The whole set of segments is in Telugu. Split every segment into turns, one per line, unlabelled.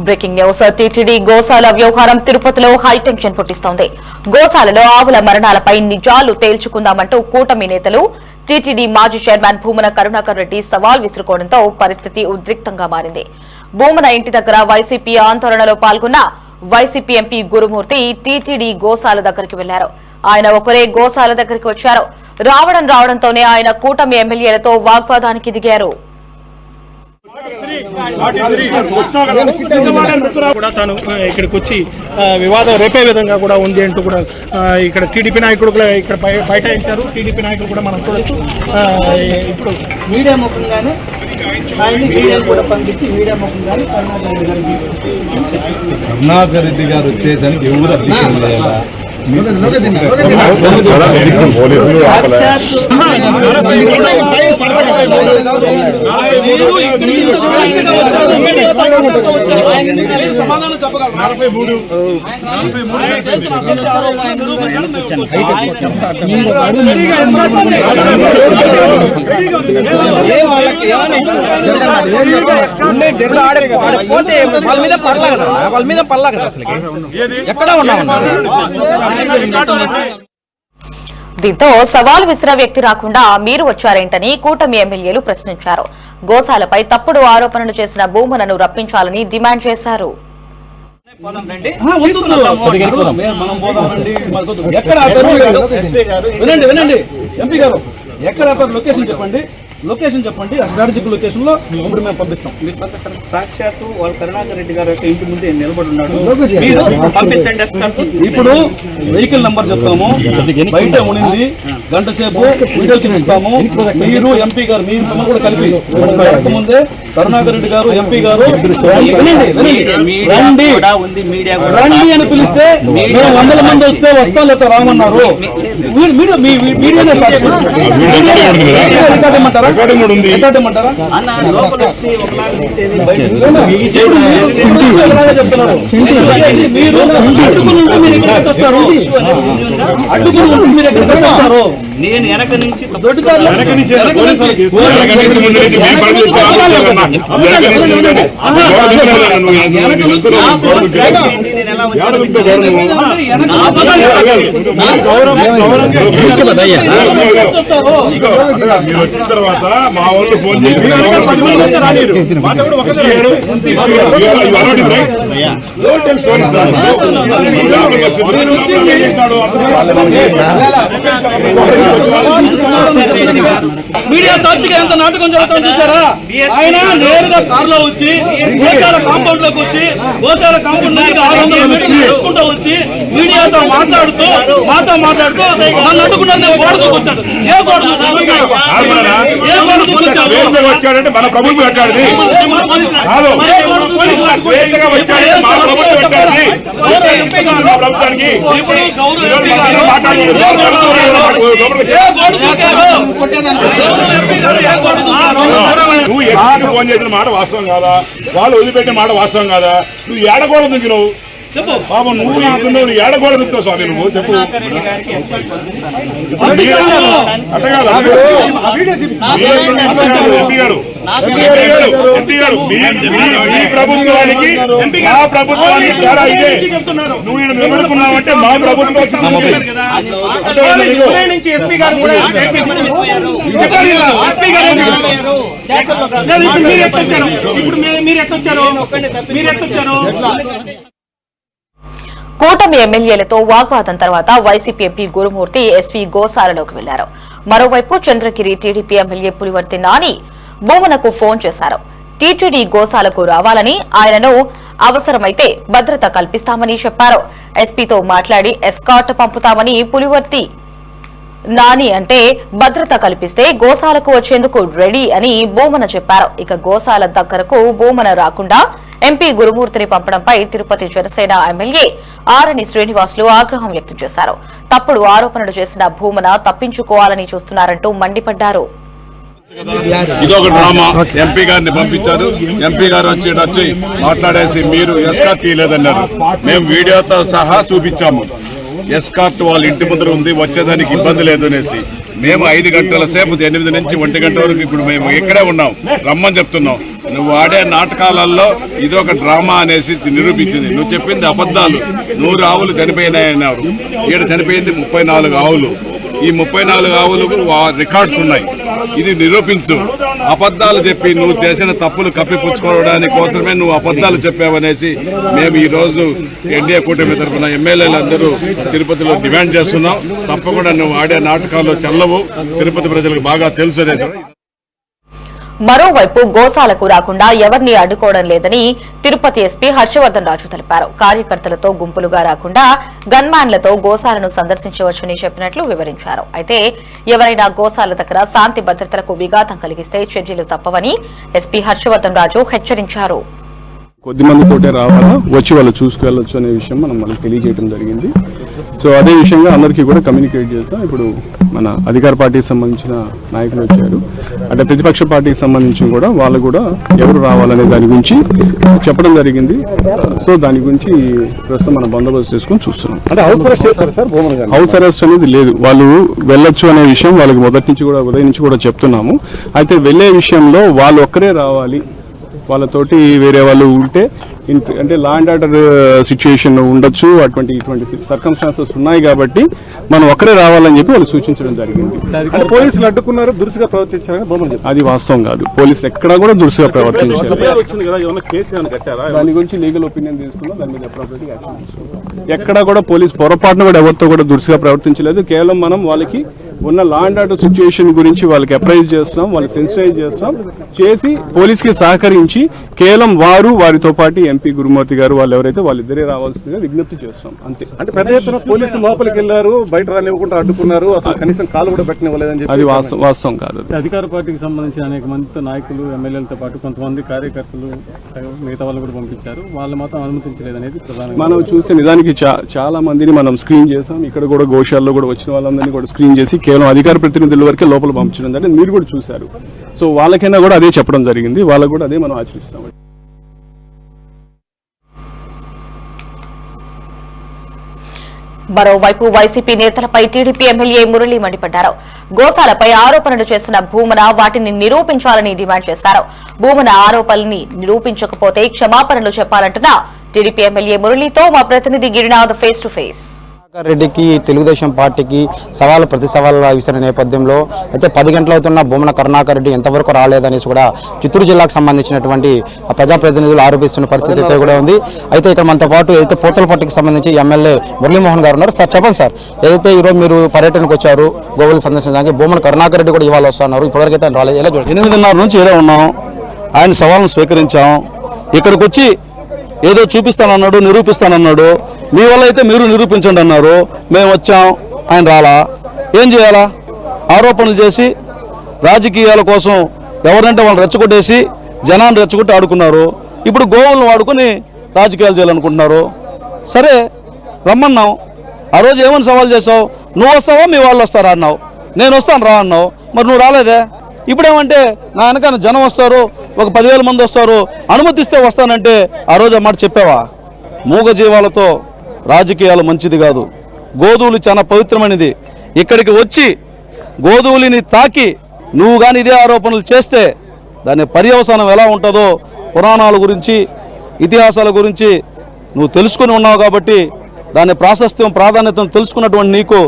Breaking news. టీటీడీ గోశాల వ్యవహారం తిరుపతిలో హైటెన్షన్ పుట్టిస్తోంది. గోశాలలో ఆవుల మరణాలపై నిజాలు తేల్చుకుందామంటూ కూటమి నేతలు టీటీడీ మాజీ చైర్మన్ భూమన కరుణాకర్ రెడ్డి సవాల్ విసురుకోవడంతో పరిస్థితి ఉద్రిక్తంగా మారింది. భూమన ఇంటి దగ్గర వైసీపీ ఆందోళనలో పాల్గొన్న వైసీపీ ఎంపీ గురుమూర్తి టీటీడీ గోశాల దగ్గరికి వెళ్లారు. ఆయన ఒకరే గోశాల దగ్గరికి వచ్చారు. రావడంతోనే ఆయన కూటమి ఎమ్మెల్యేలతో వాగ్వాదానికి దిగారు.
కూడా తాను ఇక్కడికి వచ్చి వివాదం రేపే విధంగా కూడా ఉంది అంటూ కూడా ఇక్కడ టీడీపీ నాయకుడు కూడా ఇక్కడ బైఠాయించారు. టీడీపీ నాయకులు కూడా మనం చూడొచ్చు. ఇప్పుడు
మీడియా ముఖంగానే ఆయన్ని మీడియా కూడా పంపించి మీడియా ముఖంగానే
కరుణాకర్ రెడ్డి గారు వచ్చేదానికి ఎవరు అధికారం లేదా?
సమాధానం చెప్పగలరు.
వాళ్ళ మీద పడలా కదా అసలు ఎక్కడ ఉన్నాం.
దీంతో సవాల్ విసిరా వ్యక్తి రాకుండా మీరు వచ్చారేంటని కూటమి ఎమ్మెల్యేలు ప్రశ్నించారు. గోశాలపై తప్పుడు ఆరోపణలు చేసిన భూమనను రప్పించాలని డిమాండ్ చేశారు.
వినండి ఎంపీ గారు ఎక్కడ లొకేషన్ చెప్పండి. లొకేషన్ చెప్పండి. ఆ స్ట్రాటజిక్ లొకేషన్ లో ఇప్పుడు మేము పంపిస్తాం. మీరు పంపిస్తారు. సాక్షాత్తు వాళ్ళ కరుణాకర్ రెడ్డి గారు యొక్క ఇంటి ముందు నిలబడి ఉన్నాడు. మీరు పంపించండి. ఇప్పుడు వెహికల్ నంబర్ చెప్తాము. బయట ఉనింది గంట సేపు వీడియో చూపిస్తాము. మీరు ఎంపీ గారు మీరు మిమ్మల్ని కూడా కలిపి ముందే కరుణాకర్ రెడ్డి గారు ఎంపీ గారు రండి అని పిలిస్తే మేము 100 మంది వస్తే వస్తాం లేక రామన్నారు. మీడియానే సాక్షి. రికార్డమంటారా? నేను వెనక నుంచి
వచ్చిన తర్వాత మా వాళ్ళు ఫోన్ చేసి
మీడియా సాక్షిగా ఎంత నాటకం జరుగుతుందో చూసారా? ఆయన నేరుగా కారులో వచ్చి గోశాల కాంపౌండ్ లోకి వచ్చి గోశాల కాంపౌండ్ 600 మీటర్లు నడుచుకుంటూ వచ్చి మీడియాతో మాట్లాడుతూ నన్ను అడ్డుకున్నాను. నేను గోడకు వచ్చాడు. ఏ గోడకు
వచ్చాడంటే మన ప్రభుత్వం పెట్టాడు. ప్రభుత్వానికి నువ్వు ఎక్కడ ఫోన్ చేసిన మాట వాస్తవం కాదా? వాళ్ళు వదిలిపెట్టిన మాట వాస్తవం కాదా? నువ్వు ఏడకూడదు నువ్వు చెప్పు బాబు. నువ్వు నువ్వు ఏడకూడదు దుక్కుతావు స్వామి. నువ్వు చెప్పు. ఎంపీ గారు మీ ప్రభుత్వానికి మా ప్రభుత్వానికి తేడా ఇదే. నువ్వు ఈయన నిలబడుకున్నావంటే మా ప్రభుత్వం
కూటమి ఎమ్మెల్యేలతో వాగ్వాదం తర్వాత వైసీపీ ఎంపీ గురుమూర్తి ఎస్వీ గోశాలలోకి వెళ్లారు. మరోవైపు చంద్రగిరి టీడీపీ ఎమ్మెల్యే పులివర్తి నాని భూమనకు ఫోన్ చేశారు. టీటీడీ గోశాలకు రావాలని, ఆయనను అవసరమైతే భద్రత కల్పిస్తామని చెప్పారు. ఎస్పీతో మాట్లాడి ఎస్కాట్ పంపుతామని పులివర్తి నాని అంటే భద్రత కల్పిస్తే గోశాలకు వచ్చేందుకు రెడీ అని భూమన చెప్పారు. ఇక గోశాల దగ్గరకు భూమన రాకుండా ఎంపీ గురుమూర్తిని పంపడంపై తిరుపతి జనసేన ఎమ్మెల్యే ఆరణి శ్రీనివాసులు ఆగ్రహం వ్యక్తం చేశారు. తప్పుడు ఆరోపణలు చేసిన భూమన తప్పించుకోవాలని చూస్తున్నారంటూ మండిపడ్డారు.
ఇదొక డ్రామా. ఎంపీ గారిని పంపించారు. ఎంపీ గారు వచ్చి మాట్లాడేసి మీరు ఎస్కార్ట్ తీయలేదన్నారు. మేము వీడియోతో సహా చూపించాము. ఎస్కార్ట్ వాళ్ళ ఇంటి ముందర ఉంది, వచ్చేదానికి ఇబ్బంది లేదు అనేసి. మేము 5 గంటల సేపు 8 నుంచి 1 గంట వరకు ఇప్పుడు మేము ఇక్కడే ఉన్నాం, రమ్మని చెప్తున్నాం. నువ్వు ఆడే నాటకాలలో ఇదొక డ్రామా అనేసి నిరూపించింది. నువ్వు చెప్పింది అబద్ధాలు. 100 ఆవులు చనిపోయినాయన్నారు, ఈడ చనిపోయింది 34 ఆవులు. ఈ 34 ఆవులకు రికార్డ్స్ ఉన్నాయి. ఇది నిరూపించు. అబద్ధాలు చెప్పి నువ్వు చేసిన తప్పులు కప్పిపుచ్చుకోవడానికి కోసమే నువ్వు అబద్ధాలు చెప్పావనేసి మేము ఈ రోజు ఎన్డీఏ కూటమి తరఫున ఎమ్మెల్యేలందరూ తిరుపతిలో డిమాండ్ చేస్తున్నాం. తప్పకుండా నువ్వు ఆడే నాటకాల్లో చల్లవు, తిరుపతి ప్రజలకు బాగా తెలుసు అనేసి.
మరోవైపు గోశాలకు రాకుండా ఎవరిని అడ్డుకోవడం లేదని తిరుపతి ఎస్పీ హర్షవర్ధన్ రాజు తెలిపారు. కార్యకర్తలతో గుంపులుగా రాకుండా గన్మ్యాన్లతో గోశాలను సందర్శించవచ్చని చెప్పినట్లు వివరించారు. అయితే ఎవరైనా గోశాల దగ్గర శాంతి భద్రతలకు విఘాతం కలిగిస్తే చర్యలు తప్పవని ఎస్పీ హర్షవర్ధన్ రాజు హెచ్చరించారు.
కొద్ది మందితోటే రావాలా, వచ్చి వాళ్ళు చూసుకెళ్ళొచ్చు అనే విషయం మనకు తెలియజేయడం జరిగింది. సో అదే విషయంగా అందరికీ కూడా కమ్యూనికేట్ చేస్తాం. ఇప్పుడు మన అధికార పార్టీకి సంబంధించిన నాయకులు వచ్చారు, అంటే ప్రతిపక్ష పార్టీకి సంబంధించి కూడా వాళ్ళు కూడా ఎవరు రావాలనే దాని గురించి చెప్పడం జరిగింది. సో దాని గురించి ప్రస్తుతం మనం బందోబస్తు చేసుకొని చూస్తున్నాం. అంటే హౌస్ అరెస్ట్ అనేది లేదు, వాళ్ళు వెళ్ళొచ్చు అనే విషయం వాళ్ళకి మొదటి నుంచి కూడా ఉదయం నుంచి కూడా చెప్తున్నాము. అయితే వెళ్ళే విషయంలో వాళ్ళు ఒక్కరే రావాలి, వాళ్ళతోటి వేరే వాళ్ళు ఉంటే అంటే లా అండ్ ఆర్డర్ సిచ్యుయేషన్ ఉండొచ్చు, ఇటువంటి సర్కమ్స్టాన్సెస్ ఉన్నాయి కాబట్టి మనం ఒక్కరే రావాలని చెప్పి వాళ్ళు సూచించడం జరిగింది.
పోలీసులు అడ్డుకున్నారు, దురుసుగా ప్రవర్తించారని
అది వాస్తవం కాదు. పోలీసులు ఎక్కడా కూడా దురుసుగా ప్రవర్తించారు. దాని గురించి లీగల్ ఒపీనియన్ తీసుకున్నాం, దాని మీద అప్రోప్రియేట్ యాక్షన్ తీసుకున్నాం. ఎక్కడా కూడా పోలీసు పొరపాటున కూడా ఎవరితో కూడా దురుసుగా ప్రవర్తించలేదు. కేవలం మనం వాళ్ళకి ఉన్న లా అండ్ ఆర్డర్ సిచ్యుయేషన్ గురించి వాళ్ళకి అప్రైజ్ చేస్తున్నాం, వాళ్ళకి సెన్సిటైజ్ చేస్తున్నాం, చేసి పోలీస్కి సహకరించి కేవలం వారితో పాటు ఎంపీ గురుమూర్తి గారు వాళ్ళు ఎవరైతే వాళ్ళిద్దరే రావాల్సిందిగా విజ్ఞప్తి చేస్తాం, అంతే.
అంటే పెద్ద ఎత్తున పోలీసులు లోపలికి వెళ్లారు, బయట రానివ్వకుండా అడ్డుకున్నారు, అసలు కనీసం కాలు కూడా పెట్టనివ్వలేదని చెప్పి
అది వాస్తవం కాదు.
అధికార పార్టీకి సంబంధించిన అనేక మంది నాయకులు, ఎమ్మెల్యేలతో పాటు కొంతమంది కార్యకర్తలు, మిగతా వాళ్ళు కూడా పంపించారు, వాళ్ళు మాత్రం అనుమతించలేదనేది ప్రధానంగా
మనం చూస్తే నిజానికి చాలా మందిని మనం స్క్రీన్ చేసాం. ఇక్కడ కూడా గోశాలలో కూడా వచ్చిన వాళ్ళందరినీ కూడా స్క్రీన్ చేసి కేవలం అధికార ప్రతినిధుల వరకే లోపల పంపించడం జరిగింది. మీరు కూడా చూశారు. సో వాళ్ళకైనా కూడా అదే చెప్పడం జరిగింది, వాళ్ళకు కూడా అదే మనం ఆచరిస్తాం.
మరోవైపు వైసీపీ నేతలపై టీడీపీ ఎమ్మెల్యే మురళి మండిపడ్డారు. గోశాలపై ఆరోపణలు చేసిన భూమన వాటిని నిరూపించాలని డిమాండ్ చేశారు. భూమన ఆరోపణల్ని నిరూపించకపోతే క్షమాపణలు చెప్పాలంటున్న టీడీపీ ఎమ్మెల్యే మురళితో మా ప్రతినిధి గిరినాథ్ ఫేస్ టు ఫేస్.
రెడ్డికి తెలుగుదేశం పార్టీకి సవాలు ప్రతి సవాళ్ళ విసిరిన నేపథ్యంలో అయితే 10 గంటలు అవుతున్న భూమన కరుణాకర్ రెడ్డి ఎంతవరకు రాలేదనేసి కూడా చిత్తూరు జిల్లాకు సంబంధించినటువంటి ప్రజాప్రతినిధులు ఆరోపిస్తున్న పరిస్థితి అయితే కూడా ఉంది. అయితే ఇక్కడ మనతో పాటు ఏదైతే పోతలపట్టికి సంబంధించి ఎమ్మెల్యే మురళీమోహన్ గారు ఉన్నారు. సార్ చెప్పండి సార్, ఏదైతే ఈరోజు మీరు పర్యటనకు వచ్చారు గోవులు సందర్శించడానికి, భూమన కరుణాకర్ రెడ్డి కూడా ఇవాళ వస్తున్నారు, ఇప్పటివరకు అయితే రాలేదు, ఎలా చూడండి?
8:30 నుంచి ఇదే ఉన్నాం, ఆయన సవాళ్ళను స్వీకరించాం. ఇక్కడికి వచ్చి ఏదో చూపిస్తానన్నాడు, నిరూపిస్తానన్నాడు, మీ వల్ల అయితే మీరు నిరూపించండి అన్నారు. మేము వచ్చాం, ఆయన రాలా. ఏం చేయాలా? ఆరోపణలు చేసి రాజకీయాల కోసం ఎవరంటే వాళ్ళు రెచ్చగొట్టేసి జనాన్ని రెచ్చగొట్టి ఆడుకున్నారు. ఇప్పుడు గోవులను వాడుకొని రాజకీయాలు చేయాలనుకుంటున్నారు. సరే రమ్మన్నాం, ఆ రోజు ఏమని సవాల్ చేసావు? నువ్వు వస్తావా మీ వాళ్ళు వస్తారా అన్నావు, నేను వస్తాను రా అన్నావు, మరి నువ్వు రాలేదే. ఇప్పుడేమంటే నా వెనక జనం వస్తారు, ఒక 10,000 మంది వస్తారు, అనుమతిస్తే వస్తానంటే ఆ రోజు ఆ మాట చెప్పావా? మూగజీవాలతో రాజకీయాలు మంచిది కాదు. గోధువులు చాలా పవిత్రమైనది. ఇక్కడికి వచ్చి గోధువులిని తాకి నువ్వు కానీ ఇదే ఆరోపణలు చేస్తే దాని పర్యవసానం ఎలా ఉంటుందో పురాణాల గురించి, ఇతిహాసాల గురించి నువ్వు తెలుసుకుని ఉన్నావు కాబట్టి దాని ప్రాశస్త్యం, ప్రాధాన్యతను తెలుసుకున్నటువంటి నీకు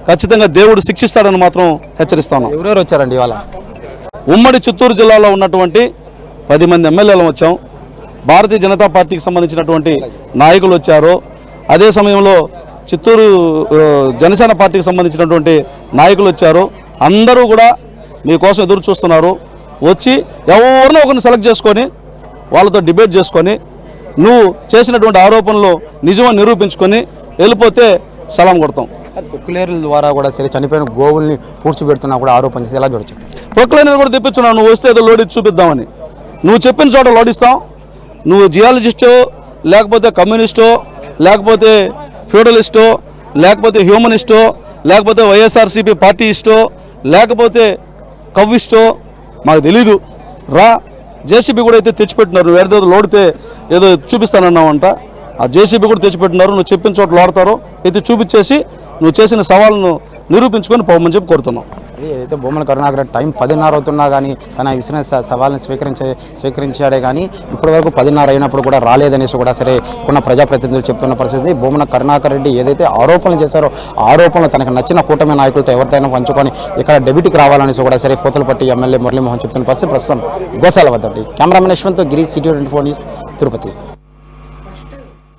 ఖచ్చితంగా దేవుడు శిక్షిస్తాడని మాత్రం హెచ్చరిస్తాను.
ఎవరెవరు వచ్చారండి ఇవాళ?
ఉమ్మడి చిత్తూరు జిల్లాలో ఉన్నటువంటి 10 మంది ఎమ్మెల్యేలు వచ్చాం. భారతీయ జనతా పార్టీకి సంబంధించినటువంటి నాయకులు వచ్చారు. అదే సమయంలో చిత్తూరు జనసేన పార్టీకి సంబంధించినటువంటి నాయకులు వచ్చారు. అందరూ కూడా మీకోసం ఎదురు చూస్తున్నారు. వచ్చి ఎవరినో ఒకరిని సెలెక్ట్ చేసుకొని వాళ్ళతో డిబేట్ చేసుకొని నువ్వు చేసినటువంటి ఆరోపణలు నిజమని నిరూపించుకొని వెళ్ళిపోతే సలాం కొడతాం.
ప్రొక్లేనర్ల ద్వారా కూడా సరే చనిపోయిన గోవుల్ని పూడ్చిపెడుతున్నా కూడా ఆరోపణ చేసి ఎలా చూడొచ్చు?
ప్రొక్లేనర్ కూడా తెప్పించున్నావు, నువ్వు వస్తే ఏదో లోడ్ ఇచ్చి చూపిద్దామని. నువ్వు చెప్పిన చోట లోడిస్తాం. నువ్వు జియాలజిస్టో, లేకపోతే కమ్యూనిస్టో, లేకపోతే ఫ్యూడలిస్టో, లేకపోతే హ్యూమనిస్టో, లేకపోతే వైఎస్ఆర్సీపీ పార్టీయిస్టో, లేకపోతే కవ్విస్టో, మాకు తెలీదు. రా, జేసీబీ కూడా అయితే తెచ్చిపెట్టినారు. నువ్వు ఏదో లోడితే ఏదో చూపిస్తానన్నావంట. ఆ జేసీబీ కూడా తెచ్చిపెట్టినారు. నువ్వు చెప్పిన చోట లోడతారు, అయితే చూపించేసి నువ్వు చేసిన సవాళ్ళను నిరూపించుకొని పోమని చెప్పి కోరుతున్నాం.
అది ఏదైతే భూమన కరుణాకర్ రెడ్డి టైం 10:30 అవుతున్నా కానీ తన విసిన సవాల్ని స్వీకరించాడే కానీ ఇప్పటివరకు 10:30 అయినప్పుడు కూడా రాలేదనేసి కూడా సరే ఉన్న ప్రజాప్రతినిధులు చెప్తున్న పరిస్థితి. భూమన కరుణాకర్ రెడ్డి ఏదైతే ఆరోపణలు చేశారో ఆరోపణలు తనకు నచ్చిన కూటమి నాయకులతో ఎవరితైనా పంచుకొని ఇక్కడ డెబ్యూటీకి రావాలనేసి కూడా సరే పూతలపట్టి ఎమ్మెల్యే మురళీమోహన్ చెప్తున్న పరిస్థితి. ప్రస్తుతం గోశాల వద్ద cameraman Yashwant Girish, city 24 news, Tirupati.